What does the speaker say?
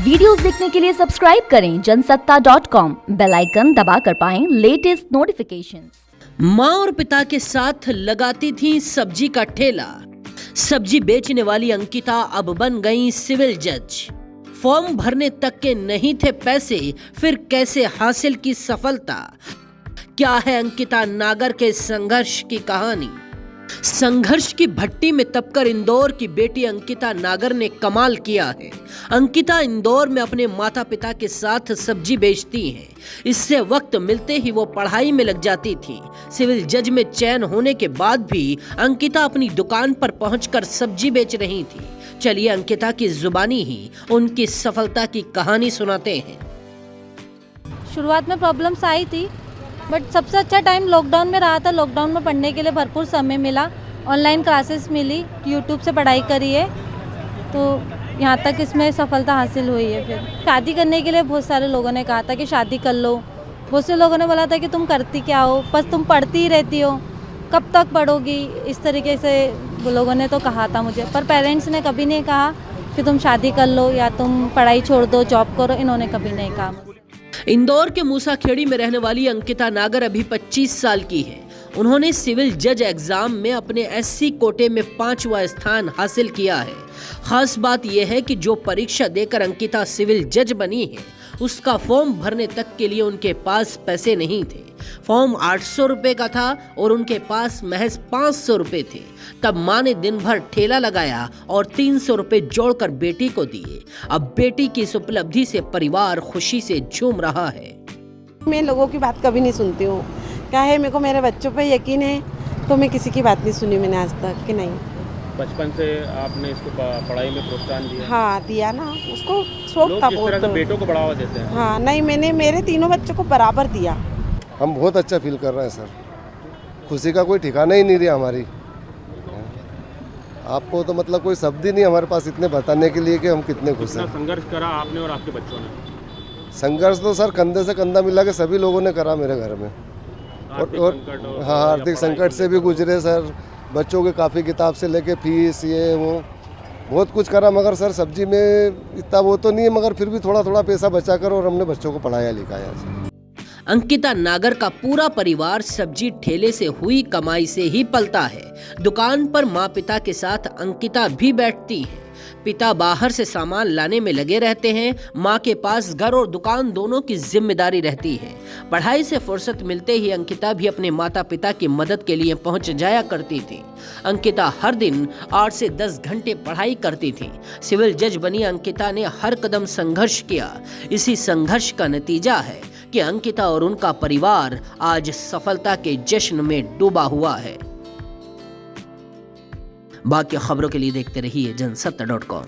Videos देखने के लिए सब्सक्राइब करें जनसत्ता.com, बेल आइकन दबाकर पाएं लेटेस्ट नोटिफिकेशंस। माँ और पिता के साथ लगाती थी सब्जी का ठेला। सब्जी बेचने वाली अंकिता अब बन गई सिविल जज। फॉर्म भरने तक के नहीं थे पैसे, फिर कैसे हासिल की सफलता? क्या है अंकिता नागर के संघर्ष की कहानी? संघर्ष की भट्टी में तपकर इंदौर की बेटी अंकिता नागर ने कमाल किया है। अंकिता इंदौर में अपने माता पिता के साथ सब्जी बेचती हैं। इससे वक्त मिलते ही वो पढ़ाई में लग जाती थी। सिविल जज में चयन होने के बाद भी अंकिता अपनी दुकान पर पहुंचकर सब्जी बेच रही थी। चलिए अंकिता की जुबानी ही उनकी सफलता की कहानी सुनाते हैं। शुरुआत में प्रॉब्लम्स आई थी, बट सबसे अच्छा टाइम लॉकडाउन में रहा था। लॉकडाउन में पढ़ने के लिए भरपूर समय मिला, ऑनलाइन क्लासेस मिली, यूट्यूब से पढ़ाई करी है, तो यहाँ तक इसमें सफलता हासिल हुई है। फिर शादी करने के लिए बहुत सारे लोगों ने कहा था कि शादी कर लो। बहुत से लोगों ने बोला था कि तुम करती क्या हो, बस तुम पढ़ती ही रहती हो, कब तक पढ़ोगी, इस तरीके से वो लोगों ने तो कहा था मुझे। पर पेरेंट्स ने कभी नहीं कहा कि तुम शादी कर लो या तुम पढ़ाई छोड़ दो, जॉब करो, इन्होंने कभी नहीं कहा। इंदौर के मूसाखेड़ी में रहने वाली अंकिता नागर अभी 25 साल की है। उन्होंने सिविल जज एग्जाम में अपने एससी कोटे में 5वां स्थान हासिल किया है। खास बात यह है कि जो परीक्षा देकर अंकिता सिविल जज बनी है, उसका फॉर्म भरने तक के लिए उनके पास पैसे नहीं थे। फॉर्म 800 रुपए का था और उनके पास महज 500 रुपए थे। तब माँ ने दिन भर ठेला लगाया और 300 रुपए जोड़कर बेटी को दिए। अब बेटी की इस उपलब्धि से परिवार खुशी से झूम रहा है। मैं लोगों की बात कभी नहीं सुनती हूँ। क्या है, मेरे को मेरे बच्चों पे यकीन है, तो मैं किसी की बात नहीं सुनी मैंने आज तक कि नहीं। बचपन से आपने इसको पढ़ाई में प्रोत्साहन दिया? हाँ दिया ना, उसको शौक था बहुत। तो बेटों को बढ़ावा देते हैं? हाँ नहीं, मैंने मेरे तीनों बच्चों को बराबर दिया। हम बहुत अच्छा फील कर रहे हैं सर, खुशी का कोई ठिकाना ही नहीं रहा हमारी। आपको तो मतलब कोई शब्द ही नहीं हमारे पास इतने बताने के लिए कि हम कितने खुश हैं। संघर्ष करा आपने और आपके बच्चों ने? संघर्ष तो सर कंधे से कंधा मिला के सभी लोगों ने करा मेरे घर में। और हाँ, आर्थिक संकट से भी गुजरे सर। बच्चों के काफ़ी किताब से लेके फीस, ये वो बहुत कुछ करा, मगर सर सब्जी में इतना वो तो नहीं है, मगर फिर भी थोड़ा थोड़ा पैसा बचा कर और हमने बच्चों को पढ़ाया लिखाया। अंकिता नागर का पूरा परिवार सब्जी ठेले से हुई कमाई से ही पलता है। दुकान पर माँ पिता के साथ अंकिता भी बैठती है। पिता बाहर से सामान लाने में लगे रहते हैं। माँ के पास घर और दुकान दोनों की जिम्मेदारी रहती है। पढ़ाई से फुर्सत मिलते ही अंकिता भी अपने माता पिता की मदद के लिए पहुंच जाया करती थी। अंकिता हर दिन 8 से 10 घंटे पढ़ाई करती थी। सिविल जज बनी अंकिता ने हर कदम संघर्ष किया। इसी संघर्ष का नतीजा है कि अंकिता और उनका परिवार आज सफलता के जश्न में डूबा हुआ है। बाकी खबरों के लिए देखते रहिए जनसत्ता.com।